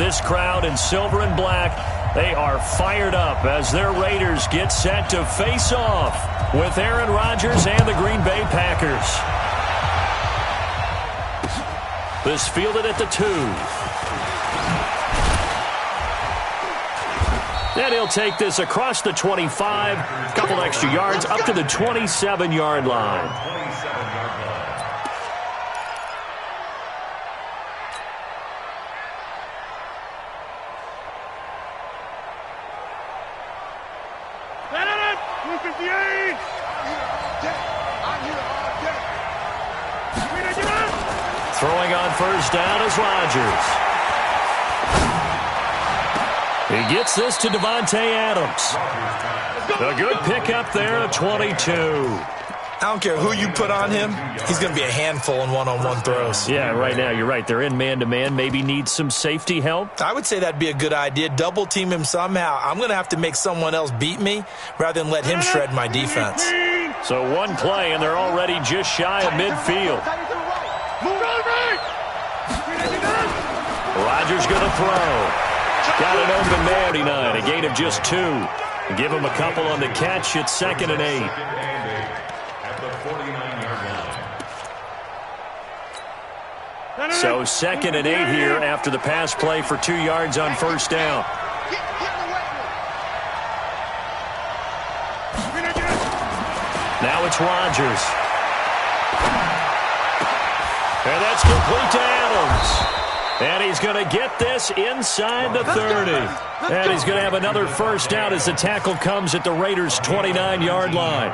this crowd in silver and black. They are fired up as their Raiders get set to face off with Aaron Rodgers and the Green Bay Packers. This fielded at the 2. And he'll take this across the 25, a couple extra yards, up to the 27-yard line. Throwing on first down is Rodgers. He gets this to Davante Adams. A good pickup there at 22. I don't care who you put on him, he's going to be a handful in one-on-one throws. Yeah, right now, you're right. They're in man-to-man. Maybe need some safety help. I would say that'd be a good idea. Double team him somehow. I'm going to have to make someone else beat me rather than let him shred my defense. So one play, and they're already just shy of midfield. Rodgers going to throw. Got an open man. 49, a gain of just 2. Give him a couple on the catch. It's 2nd and 8. So 2nd and 8 here after the pass play for 2 yards on first down. Now it's Rodgers. And that's complete to Adams. And he's going to get this inside the 30. And he's going to have another first down as the tackle comes at the Raiders' 29-yard line.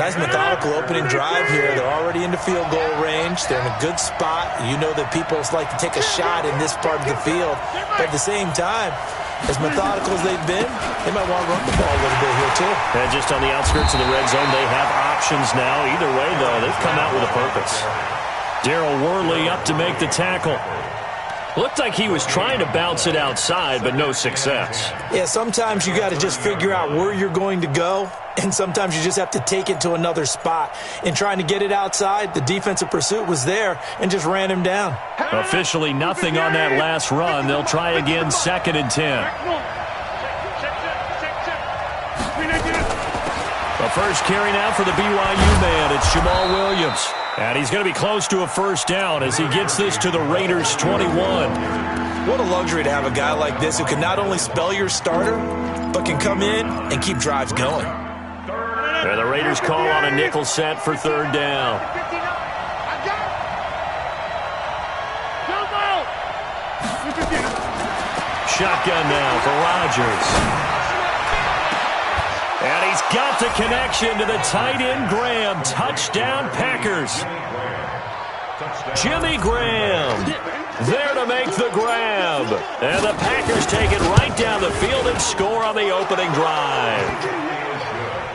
Nice methodical opening drive here. They're already into field goal range. They're in a good spot. You know that people like to take a shot in this part of the field. But at the same time, as methodical as they've been, they might want to run the ball a little bit here too. And just on the outskirts of the red zone, they have options now. Either way, though, they've come out with a purpose. Darryl Worley up to make the tackle. Looked like he was trying to bounce it outside, but no success. Yeah, sometimes you got to just figure out where you're going to go, and sometimes you just have to take it to another spot. In trying to get it outside, the defensive pursuit was there and just ran him down. Officially nothing on that last run. They'll try again, 2nd and 10. The first carry now for the BYU man. It's Jamal Williams. And he's going to be close to a first down as he gets this to the Raiders' 21. What a luxury to have a guy like this who can not only spell your starter, but can come in and keep drives going. And the Raiders call on a nickel set for 3rd down. Shotgun now for Rodgers. And he's got the connection to the tight end, Graham. Touchdown, Packers. Jimmy Graham there to make the grab. And the Packers take it right down the field and score on the opening drive.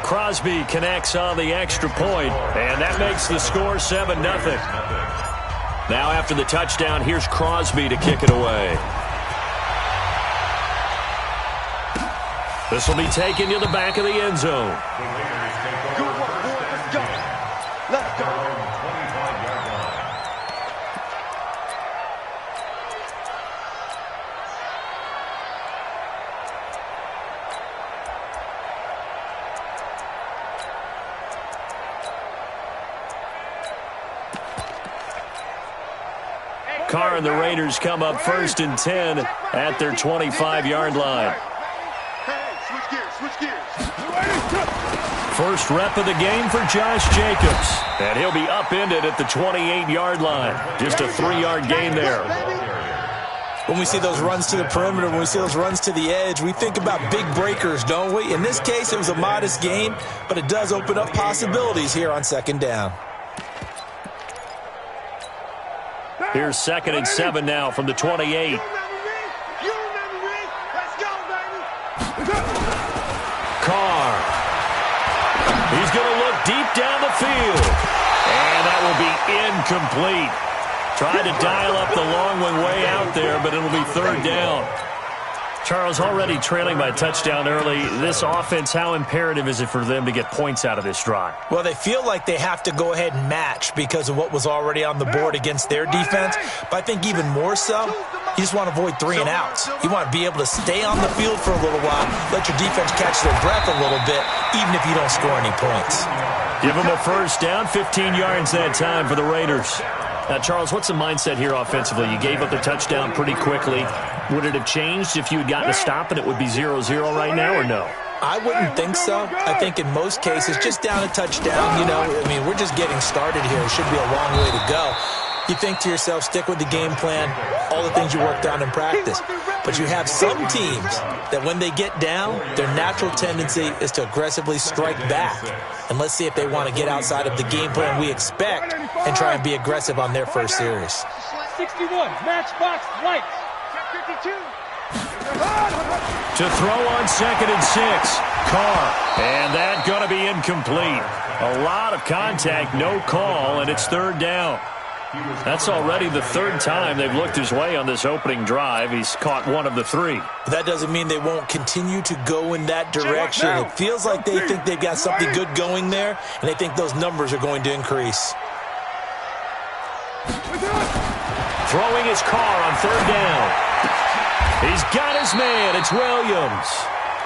Crosby connects on the extra point, and that makes the score 7-0. Now after the touchdown, here's Crosby to kick it away. This will be taken to the back of the end zone. Let's go. Carr and the Raiders come up 1st and 10 at their 25-yard line. First rep of the game for Josh Jacobs. And he'll be upended at the 28-yard line. Just a 3-yard gain there. When we see those runs to the perimeter, when we see those runs to the edge, we think about big breakers, don't we? In this case, it was a modest gain, but it does open up possibilities here on 2nd down. Here's 2nd and 7 now from the 28. Carr. He's going to look deep down the field. And that will be incomplete. Tried to dial up the long one way out there, but it'll be 3rd down. Charles, already trailing by a touchdown early. This offense, how imperative is it for them to get points out of this drive? Well, they feel like they have to go ahead and match because of what was already on the board against their defense. But I think even more so, You just want to avoid 3 and outs. You want to be able to stay on the field for a little while, let your defense catch their breath a little bit, even if you don't score any points. Give them a first down, 15 yards that time for the Raiders. Now, Charles, what's the mindset here offensively? You gave up the touchdown pretty quickly. Would it have changed if you had gotten a stop and it would be 0-0 right now, or no? I wouldn't think so. I think in most cases, just down a touchdown, we're just getting started here. It should be a long way to go. You think to yourself, stick with the game plan, all the things you worked on in practice. But you have some teams that when they get down, their natural tendency is to aggressively strike back. And let's see if they want to get outside of the game plan we expect and try and be aggressive on their first series. 61, matchbox lights. Check 52. To throw on 2nd and 6, Carr. And that's going to be incomplete. A lot of contact, no call, and it's 3rd down. That's already the 3rd time they've looked his way on this opening drive. He's caught 1 of the 3. That doesn't mean they won't continue to go in that direction. It feels like they think they've got something good going there, and they think those numbers are going to increase. Throwing his Carr on 3rd down. He's got his man. It's Williams.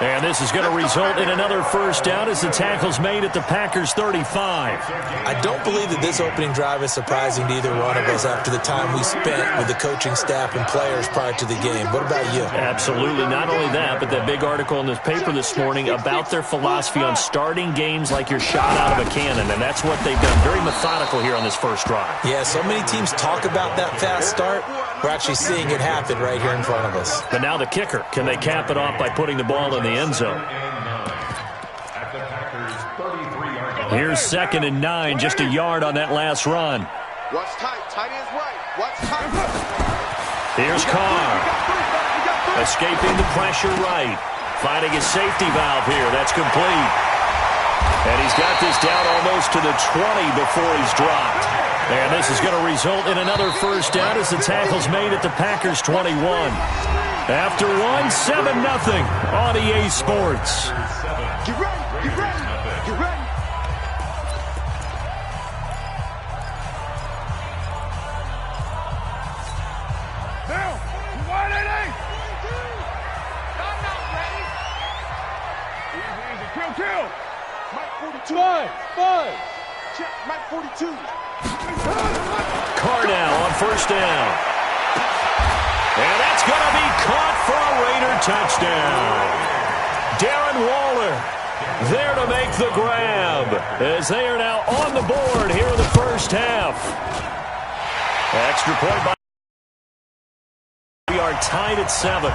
And this is going to result in another first down as the tackle's made at the Packers' 35. I don't believe that this opening drive is surprising to either one of us after the time we spent with the coaching staff and players prior to the game. What about you? Absolutely. Not only that, but that big article in this paper this morning about their philosophy on starting games like you're shot out of a cannon, and that's what they've done. Very methodical here on this first drive. Yeah, so many teams talk about that fast start. We're actually seeing it happen right here in front of us. But now the kicker. Can they cap it off by putting the ball in the end zone? Here's 2nd and 9, just a yard on that last run. Watch tight. Tight ends right. Watch tight. Here's Carr. Escaping the pressure right. Finding his safety valve here. That's complete. And he's got this down almost to the 20 before he's dropped. And this is going to result in another first down as the tackle's made at the Packers' 21. After 1, 7-0 on EA Sports. Get ready. Get ready. Get ready. Now, wide eight. I'm not ready. Easy. Kill. Mike 42. Five. Check. Mike 42. Carr now on first down. And that's going to be caught for a Raider touchdown. Darren Waller there to make the grab as they are now on the board here in the first half. Extra point by. We are tied at 7.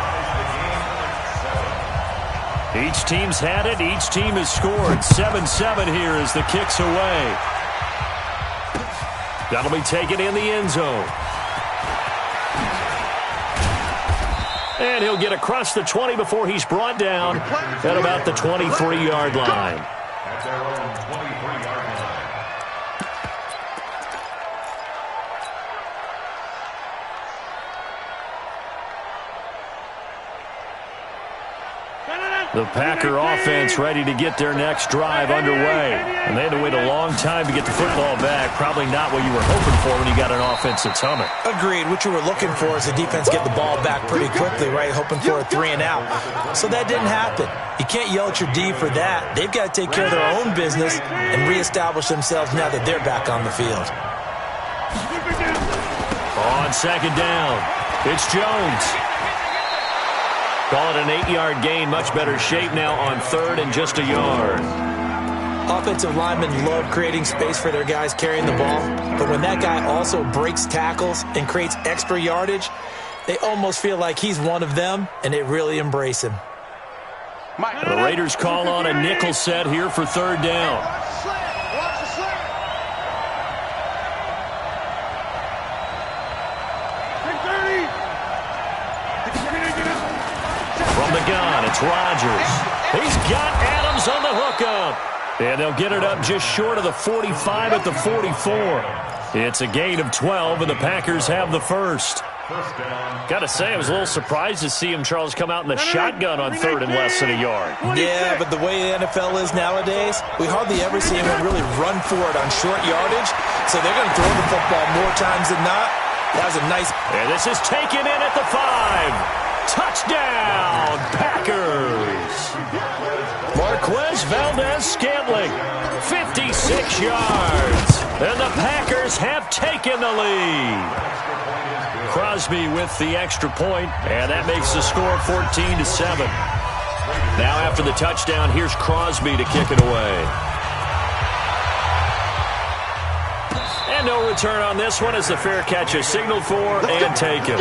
Each team's had it. Each team has scored. 7-7 here as the kick's away. That'll be taken in the end zone. And he'll get across the 20 before he's brought down at about the 23-yard line. At their own 23-yard line. The Packer offense ready to get their next drive underway. And they had to wait a long time to get the football back. Probably not what you were hoping for when you got an offense that's humming. Agreed. What you were looking for is the defense get the ball back pretty quickly, right? Hoping for a 3 and out. So that didn't happen. You can't yell at your D for that. They've got to take care of their own business and reestablish themselves now that they're back on the field. On 2nd down, it's Jones. Call it an 8-yard gain. Much better shape now on 3rd and just a yard. Offensive linemen love creating space for their guys carrying the ball. But when that guy also breaks tackles and creates extra yardage, they almost feel like he's one of them, and they really embrace him. The Raiders call on a nickel set here for 3rd down. From the gun, it's Rodgers. He's got Adams on the hookup. And they'll get it up just short of the 45 at the 44. It's a gain of 12, and the Packers have the first. Got to say, I was a little surprised to see him, Charles, come out in the shotgun on 3rd and less than a yard. Yeah, but the way the NFL is nowadays, we hardly ever see anyone really run for it on short yardage. So they're going to throw the football more times than not. That was a nice... And this is taken in at the 5. Touchdown, Packers. Marquez Valdez-Scantling, 56 yards. And the Packers have taken the lead. Crosby with the extra point, and that makes the score 14-7. Now after the touchdown, here's Crosby to kick it away. And no return on this one as the fair catch is signaled for and taken.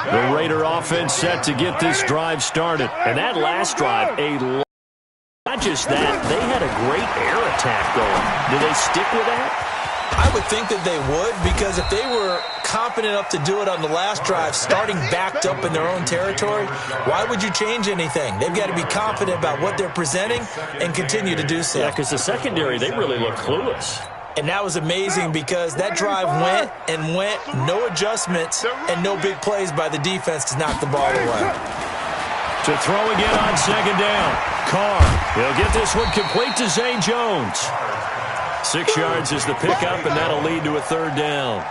The Raider offense set to get this drive started. And that last drive, not just that, they had a great air attack going. Do they stick with that? I would think that they would, because if they were confident enough to do it on the last drive, starting backed up in their own territory, why would you change anything? They've got to be confident about what they're presenting and continue to do so. Yeah, because the secondary, they really look clueless. And that was amazing because that drive went and went, no adjustments and no big plays by the defense to knock the ball away. To throw again on second down. Carr, he'll get this one complete to Zay Jones. 6 yards is the pickup, and that'll lead to a third down.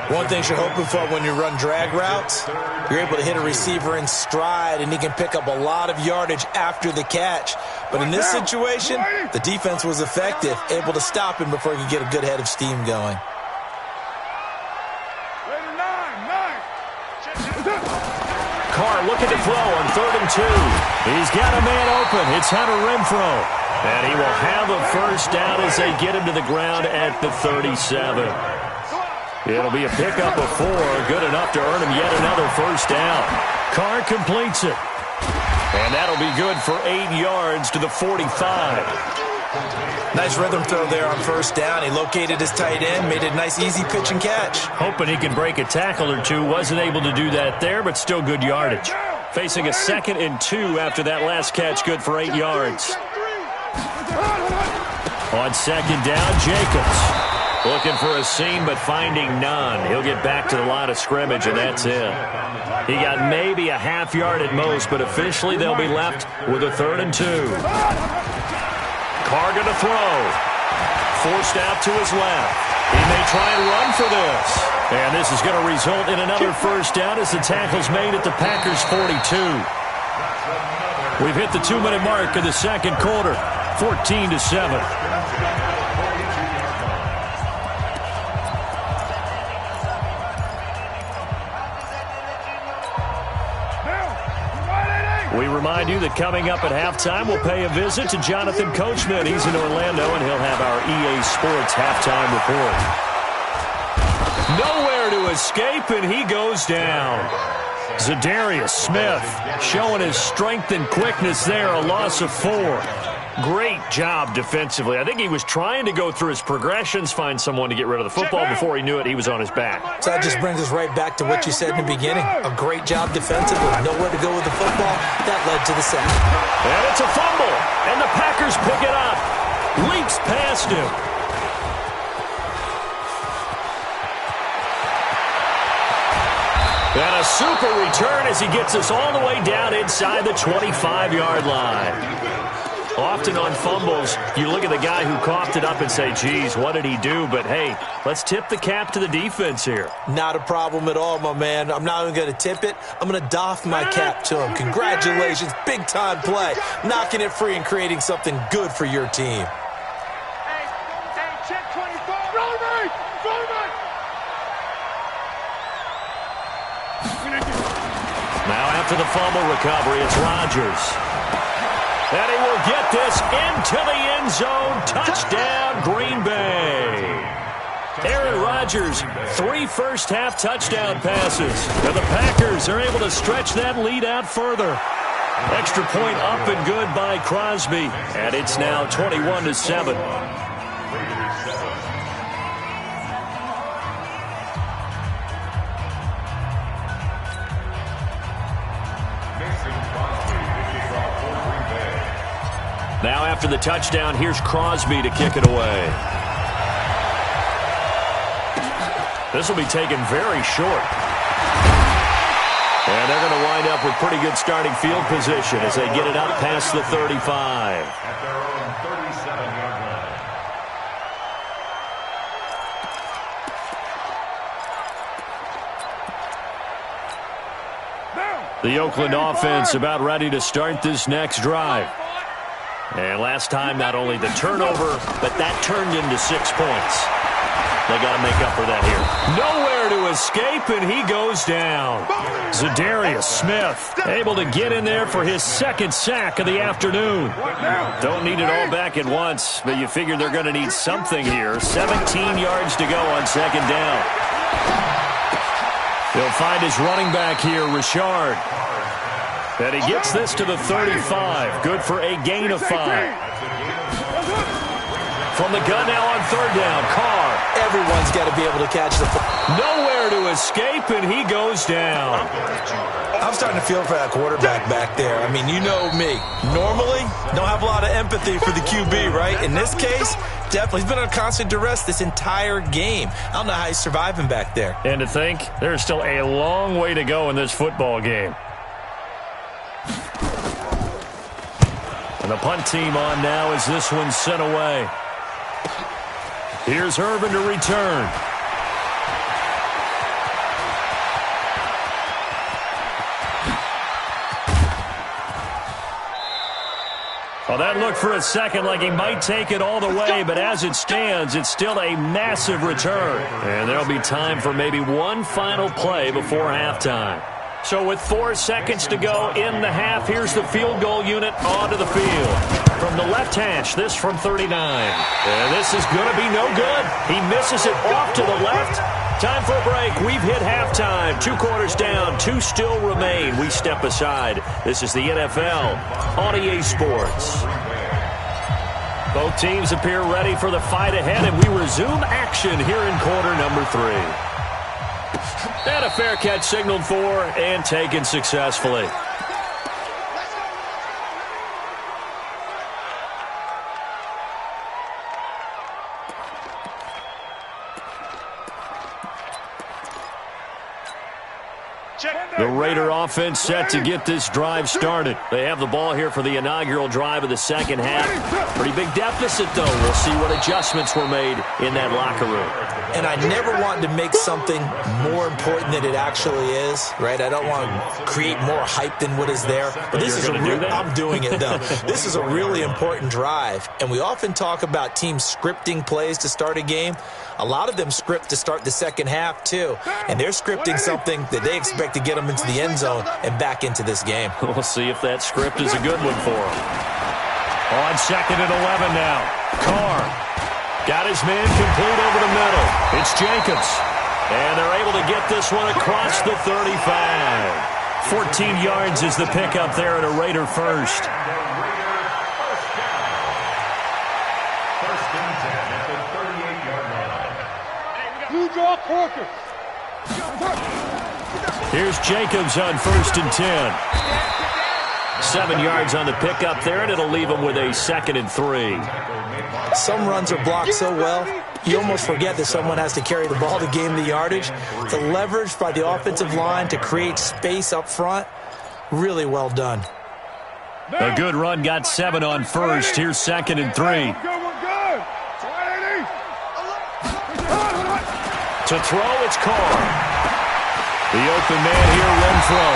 One thing you're hoping for when you run drag routes, you're able to hit a receiver in stride, and he can pick up a lot of yardage after the catch. But in this situation, the defense was effective, able to stop him before he could get a good head of steam going. Carr looking to throw on 3rd and 2. He's got a man open. It's Hunter Renfrow. And he will have a first down as they get him to the ground at the 37. It'll be a pickup of 4, good enough to earn him yet another first down. Carr completes it. And that'll be good for 8 yards to the 45. Nice rhythm throw there on first down. He located his tight end, made it a nice, easy pitch and catch. Hoping he can break a tackle or two. Wasn't able to do that there, but still good yardage. Facing a 2nd and 2 after that last catch, good for 8 yards. On second down, Jacobs. Looking for a seam, but finding none. He'll get back to the line of scrimmage, and that's it. He got maybe a half yard at most, but officially they'll be left with a 3rd and 2. Carr going to throw. Forced out to his left. He may try and run for this. And this is going to result in another first down as the tackle's made at the Packers' 42. We've hit the 2-minute mark of the second quarter. 14-7. We remind you that coming up at halftime, we'll pay a visit to Jonathan Coachman. He's in Orlando, and he'll have our EA Sports halftime report. Nowhere to escape, and he goes down. Zadarius Smith showing his strength and quickness there, a loss of 4. Great job defensively. I think he was trying to go through his progressions, find someone to get rid of the football. Before he knew it, he was on his back. So that just brings us right back to what you said in the beginning. A great job defensively. Nowhere to go with the football. That led to the sack. And it's a fumble. And the Packers pick it up. Leaps past him. And a super return as he gets us all the way down inside the 25-yard line. Often on fumbles, you look at the guy who coughed it up and say, geez, what did he do? But, hey, let's tip the cap to the defense here. Not a problem at all, my man. I'm not even going to tip it. I'm going to doff my cap to him. Congratulations. Big-time play. Knocking it free and creating something good for your team. Hey, check 24. Roll right. Now after the fumble recovery, it's Rodgers. And he will get this into the end zone. Touchdown, Green Bay. Aaron Rodgers, 3 first-half touchdown passes. And the Packers are able to stretch that lead out further. Extra point up and good by Crosby. And it's now 21-7. Now after the touchdown, here's Crosby to kick it away. This will be taken very short. And they're going to wind up with pretty good starting field position as they get it up past the 35. The Oakland offense about ready to start this next drive. And last time, not only the turnover, but that turned into 6 points. They got to make up for that here. Nowhere to escape, and he goes down. Za'Darius Smith able to get in there for his second sack of the afternoon. Don't need it all back at once, but you figure they're going to need something here. 17 yards to go on second down. He'll find his running back here, Richard. And he gets this to the 35. Good for a gain of 5. From the gun now on third down, Carr. Everyone's got to be able to catch the ball. Nowhere to escape, and he goes down. I'm starting to feel for that quarterback back there. I mean, you know me. Normally, don't have a lot of empathy for the QB, right? In this case, definitely. He's been under constant duress this entire game. I don't know how he's surviving back there. And to think, there's still a long way to go in this football game. And the punt team on now as this one's sent away. Here's Urban to return. Well, that looked for a second like he might take it all the way, but as it stands, it's still a massive return. And there'll be time for maybe one final play before halftime. So with 4 seconds to go in the half, here's the field goal unit onto the field. From the left hash, this from 39. And this is going to be no good. He misses it off to the left. Time for a break. We've hit halftime. 2 quarters down. 2 still remain. We step aside. This is the NFL on EA Sports. Both teams appear ready for the fight ahead, and we resume action here in quarter number 3. And a fair catch signaled for and taken successfully. The Raider offense set to get this drive started. They have the ball here for the inaugural drive of the second half. Pretty big deficit, though. We'll see what adjustments were made in that locker room. And I never want to make something more important than it actually is, right? I don't want to create more hype than what is there. But this is I'm doing it, though. This is a really important drive. And we often talk about teams scripting plays to start a game. A lot of them script to start the second half, too. And they're scripting something that they expect to get them into the end zone and back into this game. We'll see if that script is a good one for them. On second and 11 now. Carr got his man complete over the middle. It's Jacobs. And they're able to get this one across the 35. 14 yards is the pickup there at a Raider first. Here's Jacobs on 1st and 10. 7 yards on the pickup there, and it'll leave him with a 2nd and 3. Some runs are blocked so well, you almost forget that someone has to carry the ball to gain the yardage. The leverage by the offensive line to create space up front, really well done. A good run got 7 on 1st. Here's 2nd and 3. To throw, it's Carr. The open man here, Renfro.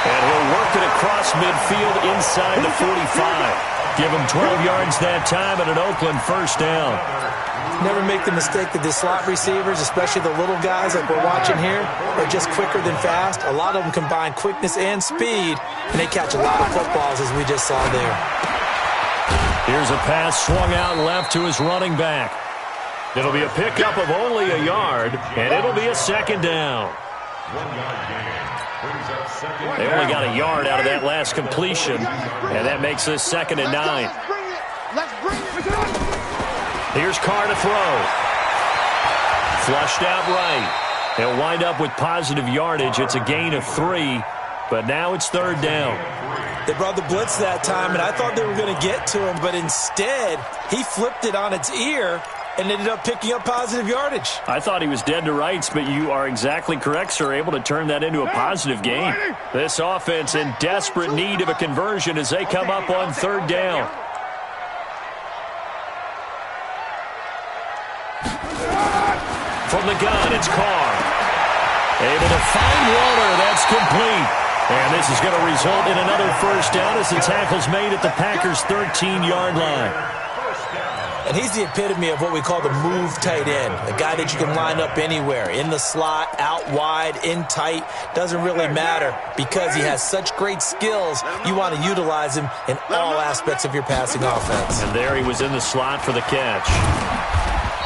And he'll work it across midfield inside the 45. Give him 12 yards that time and an Oakland first down. Never make the mistake that the slot receivers, especially the little guys like we're watching here, are just quicker than fast. A lot of them combine quickness and speed, and they catch a lot of footballs, as we just saw there. Here's a pass swung out left to his running back. It'll be a pickup of only a yard, and it'll be a second down. They only got a yard out of that last completion, and that makes this 2nd and 9. Here's Carr to throw. Flushed out right. He'll wind up with positive yardage. It's a gain of 3, but now it's 3rd down. They brought the blitz that time, and I thought they were going to get to him, but instead, he flipped it on its ear and ended up picking up positive yardage. I thought he was dead to rights, but you are exactly correct, sir, able to turn that into a positive gain. This offense in desperate need of a conversion as they come up on 3rd down. From the gun, it's Carr. Able to find Waller. That's complete. And this is going to result in another first down as the tackle's made at the Packers' 13-yard line. And he's the epitome of what we call the move tight end, a guy that you can line up anywhere, in the slot, out wide, in tight, doesn't really matter because he has such great skills. You want to utilize him in all aspects of your passing offense. And there he was in the slot for the catch.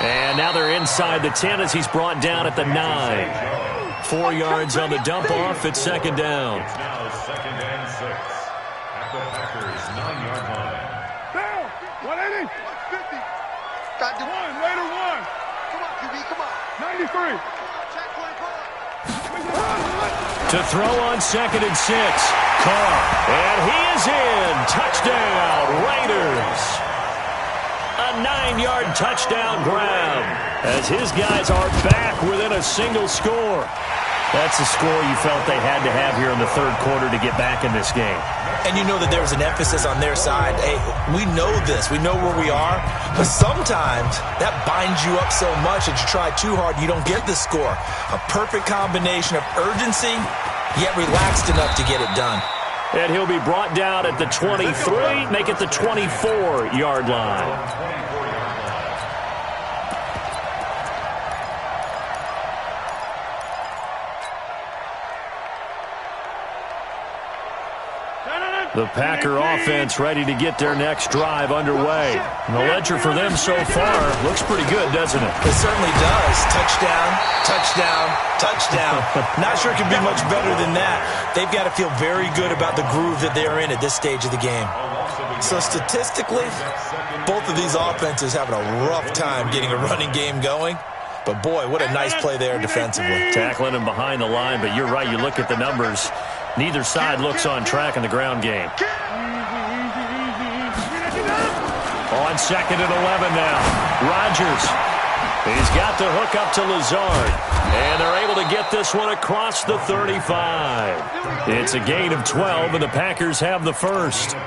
And now they're inside the 10 as he's brought down at the 9. 4 yards on the dump off. It's second down. It's now 2nd and 6 at the Packers' 9-yard line. Down. 180. 150. Got to one. Raider 1. Come on, QB. Come on. 93. Check 25. To throw on 2nd and 6. Carr. And he is in. Touchdown, Raiders. A 9-yard touchdown grab as his guys are back within a single score. That's the score you felt they had to have here in the third quarter to get back in this game. And you know that there's an emphasis on their side. Hey, we know this. We know where we are. But sometimes that binds you up so much that you try too hard, you don't get the score. A perfect combination of urgency, yet relaxed enough to get it done. And he'll be brought down at the 23, make it the 24-yard line. The Packer offense ready to get their next drive underway. And the ledger for them so far looks pretty good, doesn't it? It certainly does. Touchdown, touchdown, touchdown. Not sure it can be much better than that. They've got to feel very good about the groove that they're in at this stage of the game. So statistically, both of these offenses having a rough time getting a running game going. But boy, what a nice play there defensively. Tackling him behind the line, but you're right, you look at the numbers. Neither side looks on track in the ground game. On 2nd and 11 now. Rodgers. He's got the hook up to Lazard. And they're able to get this one across the 35. It's a gain of 12, and the Packers have the first.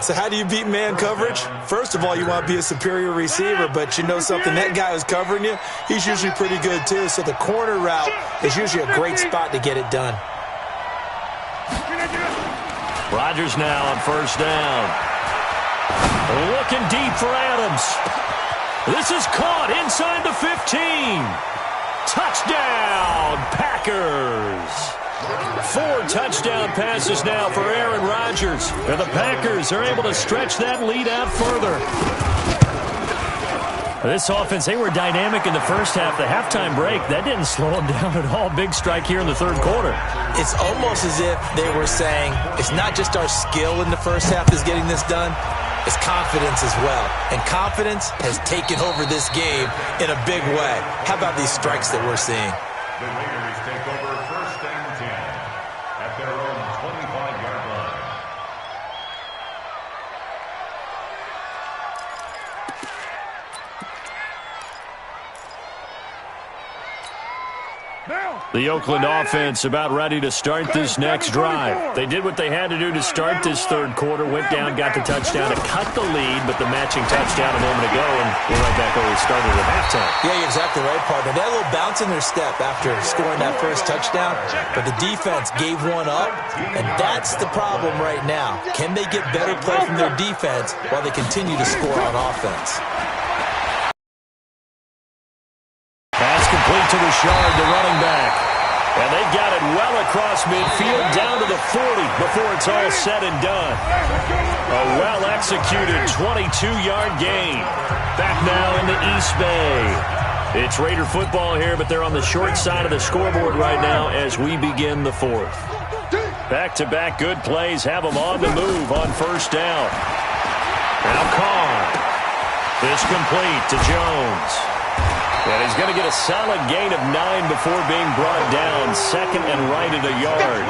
So how do you beat man coverage? First of all, you want to be a superior receiver, but you know something, that guy who's covering you, he's usually pretty good too. So the corner route is usually a great spot to get it done. Rodgers now on first down. Looking deep for Adams. This is caught inside the 15. Touchdown, Packers. 4 touchdown passes now for Aaron Rodgers. And the Packers are able to stretch that lead out further. This offense, they were dynamic in the first half. The halftime break, that didn't slow them down at all. Big strike here in the third quarter. It's almost as if they were saying, it's not just our skill in the first half that's getting this done, it's confidence as well. And confidence has taken over this game in a big way. How about these strikes that we're seeing? The Raiders take over 1st and 10 at their own 25-yard line. The Oakland offense about ready to start this next drive. They did what they had to do to start this third quarter, went down, got the touchdown to cut the lead, but the matching touchdown a moment ago, and we're right back where we started at halftime. Yeah, you're exactly right, partner. They had a little bounce in their step after scoring that first touchdown, but the defense gave one up, and that's the problem right now. Can they get better play from their defense while they continue to score on offense? Pass complete to Richard, the running back. And they've got it well across midfield down to the 40 before it's all said and done. A well-executed 22-yard gain. Back now in the East Bay. It's Raider football here, but they're on the short side of the scoreboard right now as we begin the fourth. Back-to-back good plays have them on the move on first down. Now Carr. This complete to Jones. And he's going to get a solid gain of 9 before being brought down. 2nd and right at a yard.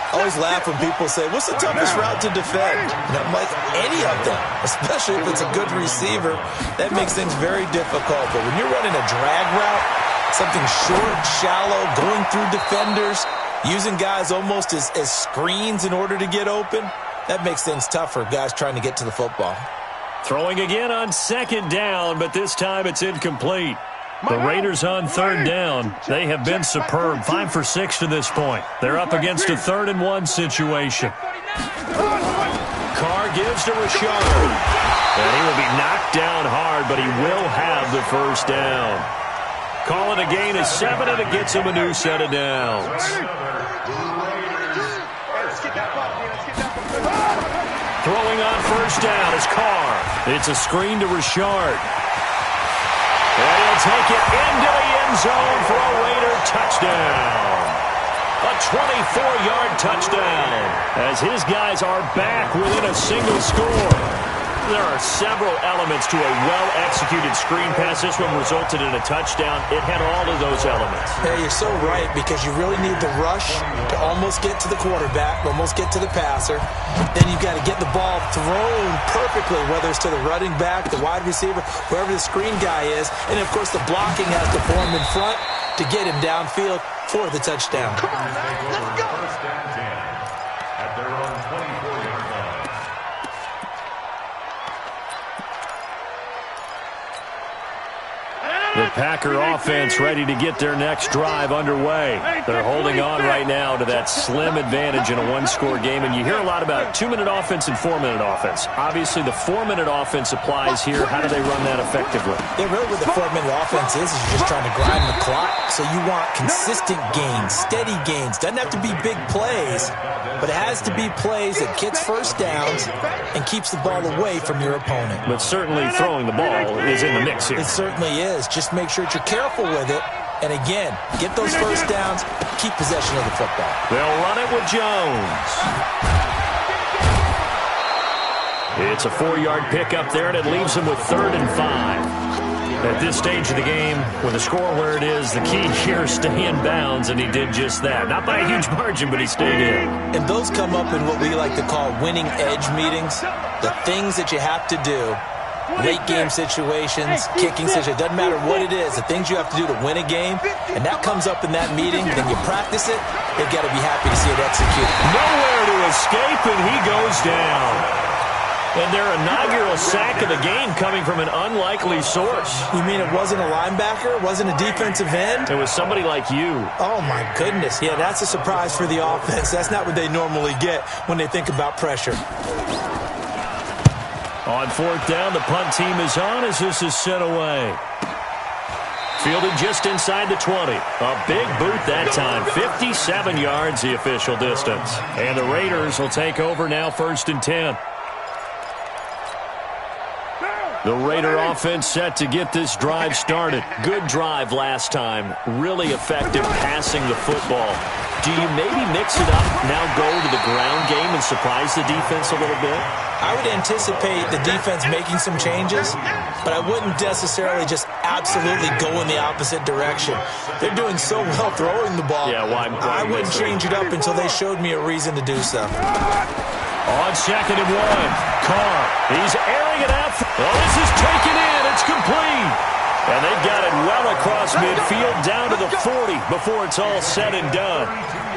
I always laugh when people say, what's the toughest route to defend? And I'm like, any of them, especially if it's a good receiver. That makes things very difficult. But when you're running a drag route, something short, shallow, going through defenders, using guys almost as screens in order to get open, that makes things tough for guys trying to get to the football. Throwing again on 2nd down, but this time it's incomplete. The Raiders on third down. They have been superb. 5 for 6 to this point. They're up against a 3rd and 1 situation. Carr gives to Richard. And he will be knocked down hard, but he will have the first down. Call it a gain of 7, and it gets him a new set of downs. Throwing on first down is Carr. It's a screen to Richard. And he'll take it into the end zone for a Raider touchdown. A 24-yard touchdown as his guys are back within a single score. There are several elements to a well-executed screen pass. This one resulted in a touchdown. It had all of those elements. Yeah, you're so right, because you really need the rush to almost get to the quarterback, almost get to the passer. Then you've got to get the ball thrown perfectly, whether it's to the running back, the wide receiver, wherever the screen guy is. And, of course, the blocking has to form in front to get him downfield for the touchdown. Come on, man. Let's go. First down 10 at their own 24-yard line. The Packer offense ready to get their next drive underway. They're holding on right now to that slim advantage in a one-score game, and you hear a lot about 2-minute offense and 4-minute offense. Obviously, the 4-minute offense applies here. How do they run that effectively? Yeah, really what the 4-minute offense is you're just trying to grind the clock. So you want consistent gains, steady gains. Doesn't have to be big plays, but it has to be plays that gets first downs and keeps the ball away from your opponent. But certainly throwing the ball is in the mix here. It certainly is. Just make sure that you're careful with it. And again, get those first downs, keep possession of the football. They'll run it with Jones. It's a 4-yard pickup there, and it leaves them with 3rd and 5. At this stage of the game, with the score where it is, the key here is stay in bounds, and he did just that. Not by a huge margin, but he stayed in. And those come up in what we like to call winning edge meetings. The things that you have to do. Late game situations, kicking situations, doesn't matter what it is, the things you have to do to win a game, and that comes up in that meeting, then you practice it, they've got to be happy to see it executed. Nowhere to escape, and he goes down. And their inaugural sack of the game coming from an unlikely source. You mean it wasn't a linebacker? It wasn't a defensive end? It was somebody like you. Oh, my goodness. Yeah, that's a surprise for the offense. That's not what they normally get when they think about pressure. On 4th down, the punt team is on as this is sent away. Fielded just inside the 20. A big boot that time. 57 yards the official distance. And the Raiders will take over now 1st and 10. The Raider offense set to get this drive started. Good drive last time. Really effective passing the football. Do you maybe mix it up, now go to the ground game and surprise the defense a little bit? I would anticipate the defense making some changes, but I wouldn't necessarily just absolutely go in the opposite direction. They're doing so well throwing the ball. Yeah, why I wouldn't change it up until they showed me a reason to do so. On 2nd and 1, Carr. He's airing it out. Oh, this is taken in. It's complete. And they've got it well across midfield down to the 40 before it's all said and done.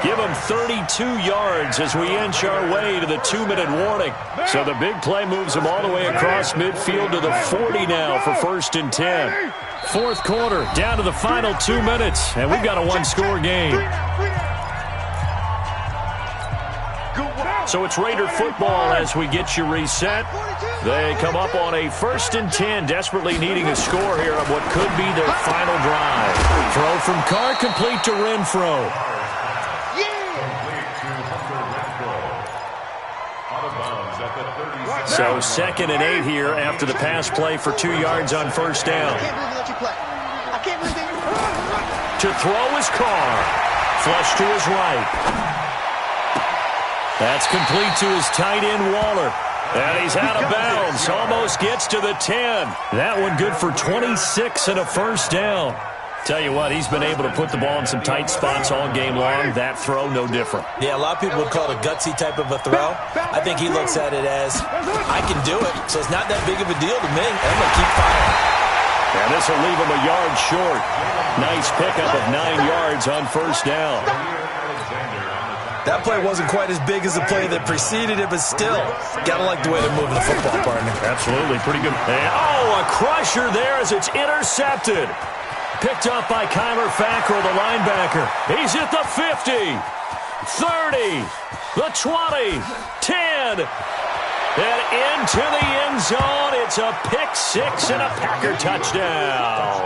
Give them 32 yards as we inch our way to the 2-minute warning. So the big play moves them all the way across midfield to the 40 now for 1st and 10. 4th quarter, down to the final 2 minutes, and we've got a one-score game. So it's Raider football as we get you reset. They come up on a 1st and 10, desperately needing a score here on what could be their final drive. Throw from Carr, complete to Renfro. So 2nd and 8 here after the pass play for 2 yards on 1st down. To throw is Carr. Flush to his right. That's complete to his tight end, Waller. And he's out of bounds. Almost gets to the 10. That one good for 26 and a 1st down. Tell you what, he's been able to put the ball in some tight spots all game long. That throw, no different. Yeah, a lot of people would call it a gutsy type of a throw. I think he looks at it as, I can do it, so it's not that big of a deal to me. I'm going to keep firing. And this will leave him a yard short. Nice pickup of 9 yards on 1st down. That play wasn't quite as big as the play that preceded it, but still, gotta like the way they're moving the football, partner. Absolutely, pretty good. And, oh, a crusher there as it's intercepted. Picked up by Kyler Fackrell, the linebacker. He's at the 50, 30, the 20, 10, and into the end zone. It's a pick six and a Packer touchdown.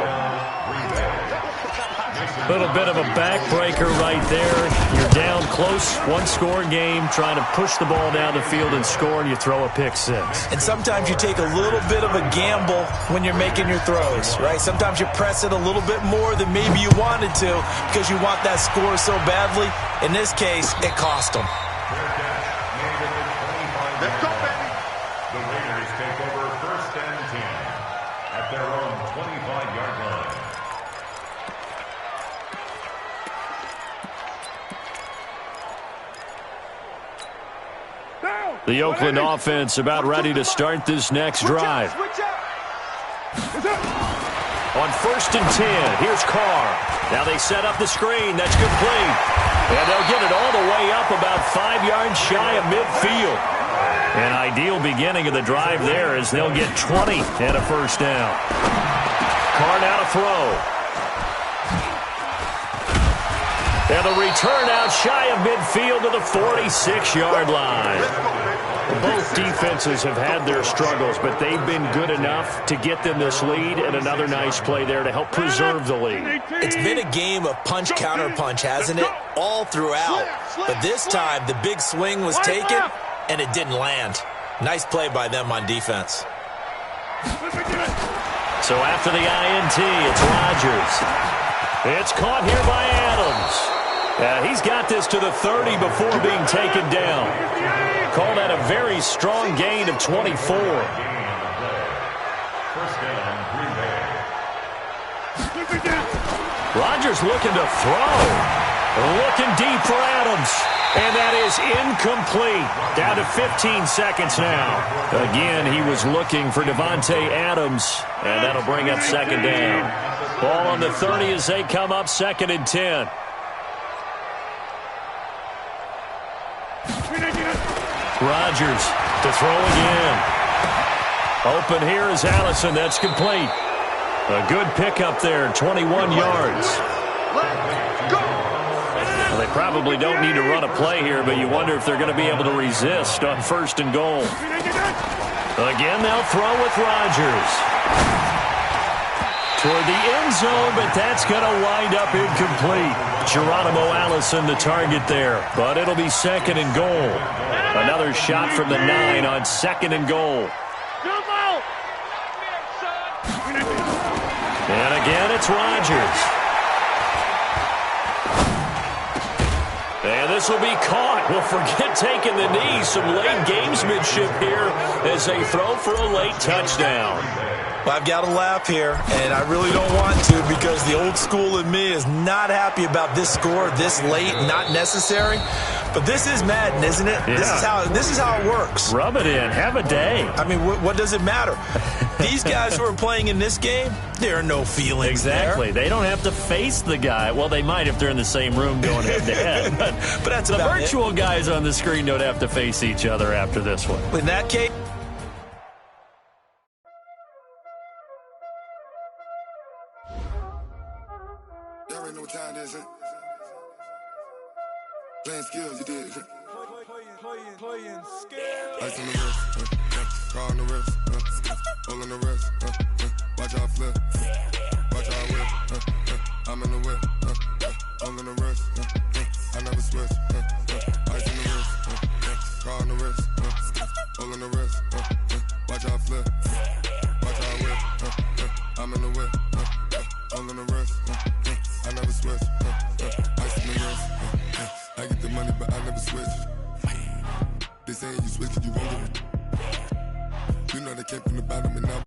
A little bit of a backbreaker right there. You're down close, one-score game, trying to push the ball down the field and score, and you throw a pick six. And sometimes you take a little bit of a gamble when you're making your throws, right? Sometimes you press it a little bit more than maybe you wanted to because you want that score so badly. In this case, it cost them. Let's go, baby. The Raiders take over 1st and 10 at their own 25-yard line. The Oakland offense about ready to start this next drive. On 1st and 10, here's Carr. Now they set up the screen. That's complete. And they'll get it all the way up about 5 yards shy of midfield. An ideal beginning of the drive there as they'll get 20 and a first down. Carr now to throw. And the return out shy of midfield to the 46-yard line. Both defenses have had their struggles, but they've been good enough to get them this lead, and another nice play there to help preserve the lead. It's been a game of punch-counter-punch, hasn't it? All throughout. But this time, the big swing was taken, and it didn't land. Nice play by them on defense. So after the INT, it's Rodgers. It's caught here by Adams. He's got this to the 30 before being taken down. Call that a very strong gain of 24. First down, Green Bay. Rodgers looking to throw. Looking deep for Adams. And that is incomplete. Down to 15 seconds now. Again, he was looking for Davante Adams. And that'll bring up second down. Ball on the 30 as they come up 2nd and 10. Rodgers to throw again. Open here is Allison. That's complete. A good pickup there, 21 yards. Well, they probably don't need to run a play here, but you wonder if they're going to be able to resist on 1st and goal. Again, they'll throw with Rodgers. Toward the end zone, but that's going to wind up incomplete. Geronimo Allison, the target there, but it'll be 2nd and goal. Another shot from the 9 on 2nd and goal. And again, it's Rodgers. And this will be caught. Well, forget taking the knee. Some late gamesmanship here as they throw for a late touchdown. Well, I've got to laugh here, and I really don't want to because the old school in me is not happy about this score this late, not necessary. But this is Madden, isn't it? Yeah. This is how it works. Rub it in. Have a day. I mean, what does it matter? These guys who are playing in this game, there are no feelings Exactly. there. They don't have to face the guy. Well, they might if they're in the same room going head-to-head. But that's the about virtual guys on the screen don't have to face each other after this one. In that case... Y'all already know what time it is, huh? Playing skills, you did. Playing skills. Ice on the wrist, car on the wrist, hole on the wrist, watch out flip, watch out whip, I'm in the whip, hole on the wrist, I never switch, ice on the wrist, car on the wrist, hole on the wrist, watch out flip, watch out whip, I'm in the whip, hole on the wrist, I never switch, ice on the wrist, I get the money but I never switch. They saying you switch it, you won't get it. You know they came from the bottom and now